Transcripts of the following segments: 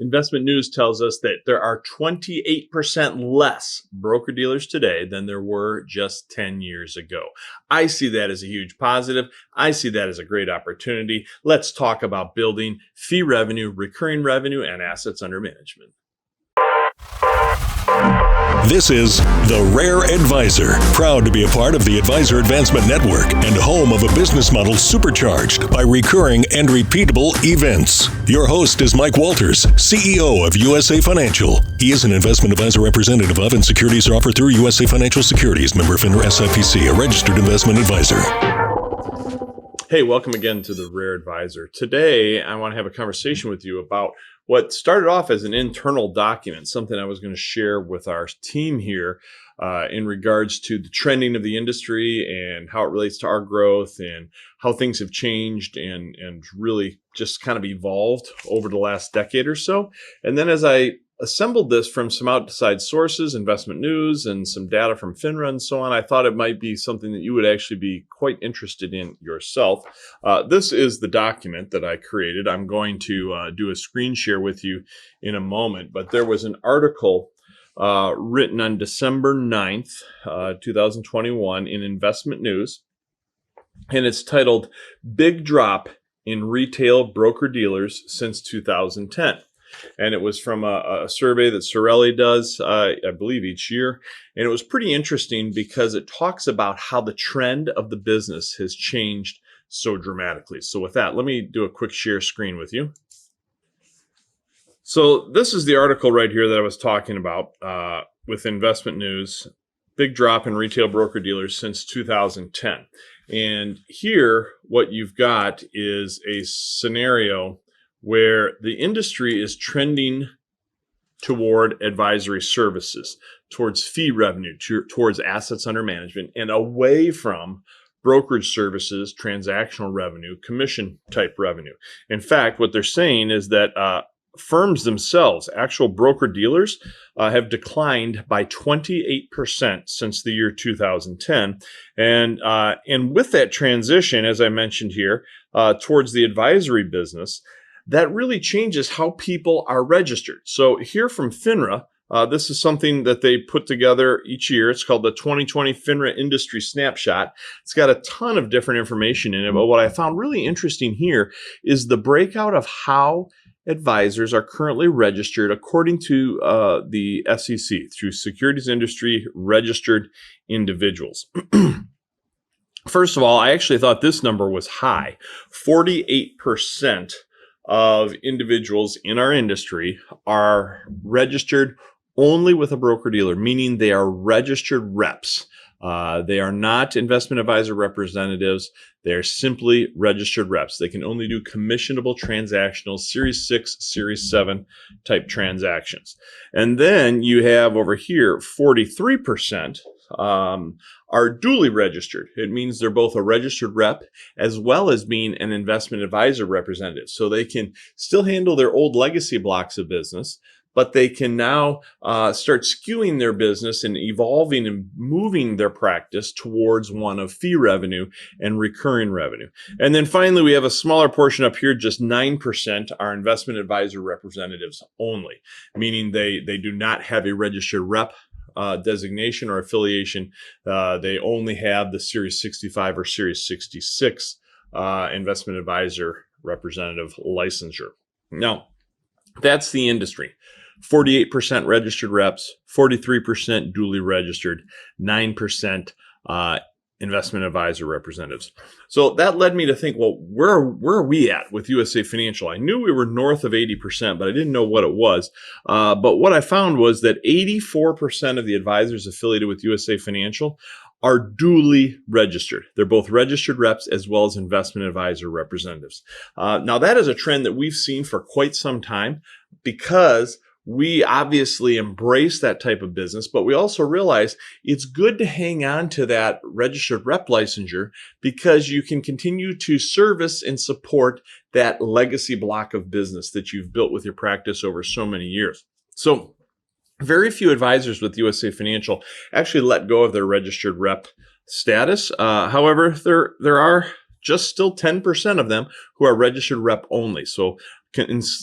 Investment news tells us that there are 28% less broker-dealers today than there were just 10 years ago. I see that as a huge positive. I see that as a great opportunity. Let's talk about building fee revenue, recurring revenue, and assets under management. This is The Rare Advisor, proud to be a part of the Advisor Advancement Network and home of a business model supercharged by recurring and repeatable events. Your host is Mike Walters, CEO of USA Financial. He is an investment advisor representative of, and securities are offered through USA Financial Securities, member FINRA SIPC, a registered investment advisor. Hey, welcome again to The Rare Advisor. Today, I want to have a conversation with you about what started off as an internal document, something I was going to share with our team here in regards to the trending of the industry and how it relates to our growth and how things have changed and really just kind of evolved over the last decade or so. And then as I assembled this from some outside sources, investment news, and some data from FINRA and so on, I thought it might be something that you would actually be quite interested in yourself. This is the document that I created. I'm going to do a screen share with you in a moment, but there was an article written on December 9th, 2021 in Investment News, and it's titled, "Big Drop in Retail Broker-Dealers Since 2010. And it was from a survey that Sorelli does, I believe, each year. And it was pretty interesting because it talks about how the trend of the business has changed so dramatically. So with that, let me do a quick share screen with you. So this is the article right here that I was talking about with Investment News, "Big Drop in Retail Broker-Dealers Since 2010. And here, what you've got is a scenario where the industry is trending toward advisory services, towards fee revenue, towards assets under management, and away from brokerage services, transactional revenue, commission type revenue. In fact, what they're saying is that firms themselves, actual broker dealers, have declined by 28% since the year 2010. And with that transition, as I mentioned here, towards the advisory business, that really changes how people are registered. So here from FINRA, this is something that they put together each year. It's called the 2020 FINRA Industry Snapshot. It's got a ton of different information in it, but what I found really interesting here is the breakout of how advisors are currently registered according to the SEC, through Securities Industry Registered Individuals. First of all, I actually thought this number was high. 48% of individuals in our industry are registered only with a broker-dealer, meaning they are registered reps. They are not investment advisor representatives. They are simply registered reps. They can only do commissionable transactional Series 6, Series 7 type transactions. And then you have over here 43% are duly registered. It means they're both a registered rep as well as being an investment advisor representative. So they can still handle their old legacy blocks of business, but they can now start skewing their business and evolving and moving their practice towards one of fee revenue and recurring revenue. And then finally, we have a smaller portion up here, just 9% are investment advisor representatives only, meaning they do not have a registered rep designation or affiliation. They only have the Series 65 or Series 66 investment advisor representative licensure. Now, that's the industry. 48% registered reps, 43% duly registered, 9% investment advisor representatives. So that led me to think, well, where are we at with USA Financial? I knew we were north of 80%, but I didn't know what it was. But what I found was that 84% of the advisors affiliated with USA Financial are duly registered. They're both registered reps as well as investment advisor representatives. Now, that is a trend that we've seen for quite some time because we obviously embrace that type of business, but we also realize it's good to hang on to that registered rep licensure because you can continue to service and support that legacy block of business that you've built with your practice over so many years. So very few advisors with USA Financial actually let go of their registered rep status. However, there are just still 10% of them who are registered rep only. So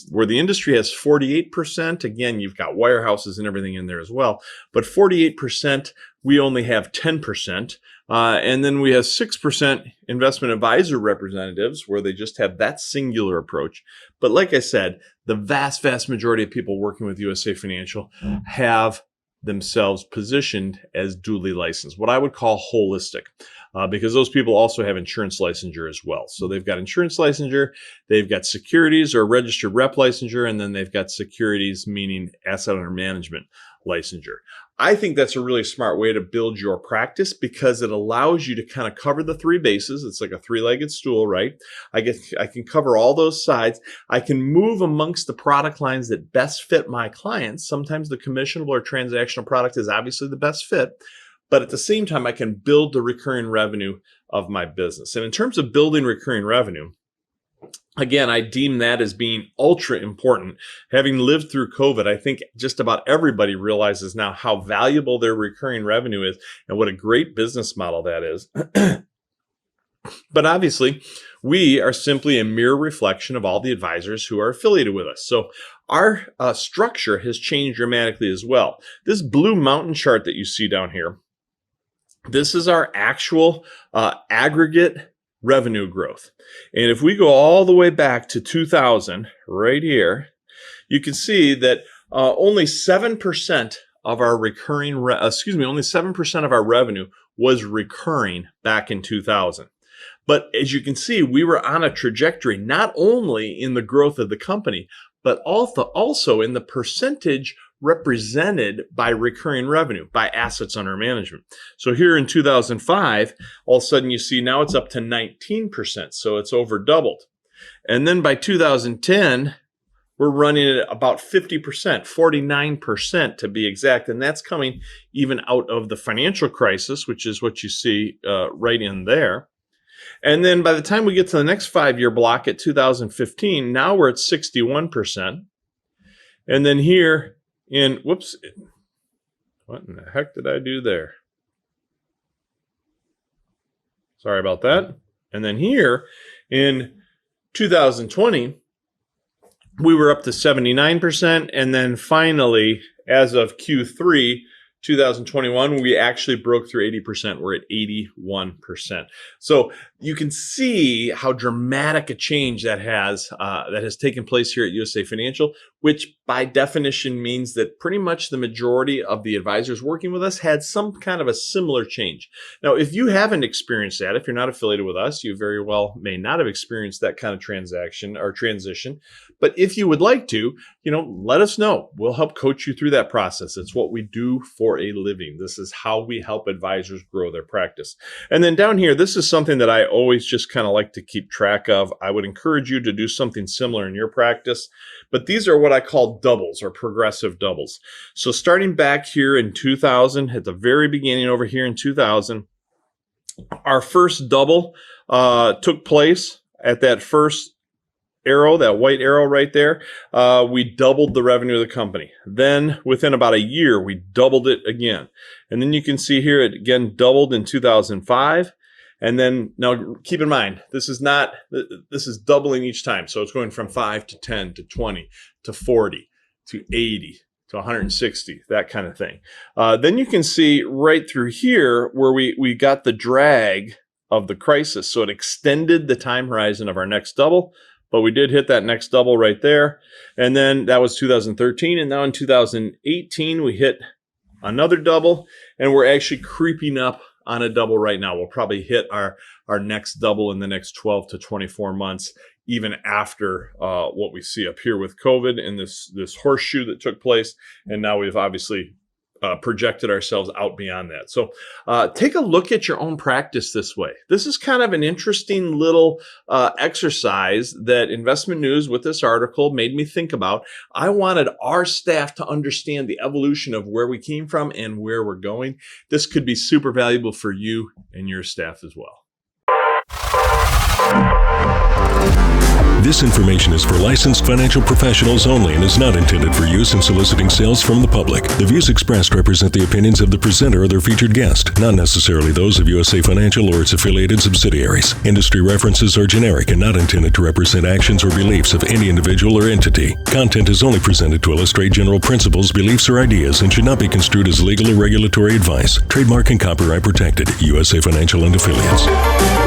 where the industry has 48%, again, you've got wirehouses and everything in there as well, but 48%, we only have 10%. And then we have 6% investment advisor representatives where they just have that singular approach. But like I said, the vast, vast majority of people working with USA Financial have themselves positioned as duly licensed, what I would call holistic, because those people also have insurance licensure as well. So they've got insurance licensure, they've got securities or registered rep licensure, and then they've got securities, meaning asset under management licensure. I think that's a really smart way to build your practice because it allows you to kind of cover the three bases. It's like a three-legged stool, right? I can cover all those sides. I can move amongst the product lines that best fit my clients. Sometimes the commissionable or transactional product is obviously the best fit, but at the same time, I can build the recurring revenue of my business. And in terms of building recurring revenue, again, I deem that as being ultra important. Having lived through COVID, I think just about everybody realizes now how valuable their recurring revenue is and what a great business model that is. But obviously, we are simply a mere reflection of all the advisors who are affiliated with us. So our structure has changed dramatically as well. This blue mountain chart that you see down here, this is our actual aggregate revenue growth. And if we go all the way back to 2000, right here, you can see that only 7% of our only 7% of our revenue was recurring back in 2000. But as you can see, we were on a trajectory, not only in the growth of the company, but also in the percentage represented by recurring revenue, by assets under management. So here in 2005, all of a sudden you see now it's up to 19%. So it's over doubled. And then by 2010, we're running at about 50%, 49% to be exact. And that's coming even out of the financial crisis, which is what you see right in there. And then by the time we get to the next 5-year block at 2015, now we're at 61%. And then here whoops, what in the heck did I do there? Sorry about that. And then here in 2020, we were up to 79%. And then finally, as of Q3 2021, we actually broke through 80%. We're at 81%. So you can see how dramatic a change that has taken place here at USA Financial, which by definition means that pretty much the majority of the advisors working with us had some kind of a similar change. Now, if you haven't experienced that, if you're not affiliated with us, you very well may not have experienced that kind of transaction or transition. But if you would like to, let us know. We'll help coach you through that process. It's what we do for a living. This is how we help advisors grow their practice. And then down here, this is something that I always just kind of like to keep track of. I would encourage you to do something similar in your practice, but these are what I call doubles or progressive doubles. So starting back here in 2000, at the very beginning over here in 2000, our first double took place at that first arrow, that white arrow right there. We doubled the revenue of the company. Then within about a year, we doubled it again. And then you can see here, it again doubled in 2005. And then now keep in mind, this is doubling each time. So it's going from 5 to 10 to 20 to 40 to 80 to 160, that kind of thing. Then you can see right through here where we got the drag of the crisis. So it extended the time horizon of our next double, but we did hit that next double right there. And then that was 2013. And now in 2018, we hit another double, and we're actually creeping up on a double right now. We'll probably hit our next double in the next 12 to 24 months, even after what we see up here with COVID and this horseshoe that took place. And now we've obviously projected ourselves out beyond that. So take a look at your own practice this way. This is kind of an interesting little exercise that Investment News with this article made me think about. I wanted our staff to understand the evolution of where we came from and where we're going. This could be super valuable for you and your staff as well. This information is for licensed financial professionals only and is not intended for use in soliciting sales from the public. The views expressed represent the opinions of the presenter or their featured guest, not necessarily those of USA Financial or its affiliated subsidiaries. Industry references are generic and not intended to represent actions or beliefs of any individual or entity. Content is only presented to illustrate general principles, beliefs, or ideas and should not be construed as legal or regulatory advice. Trademark and copyright protected. USA Financial and Affiliates.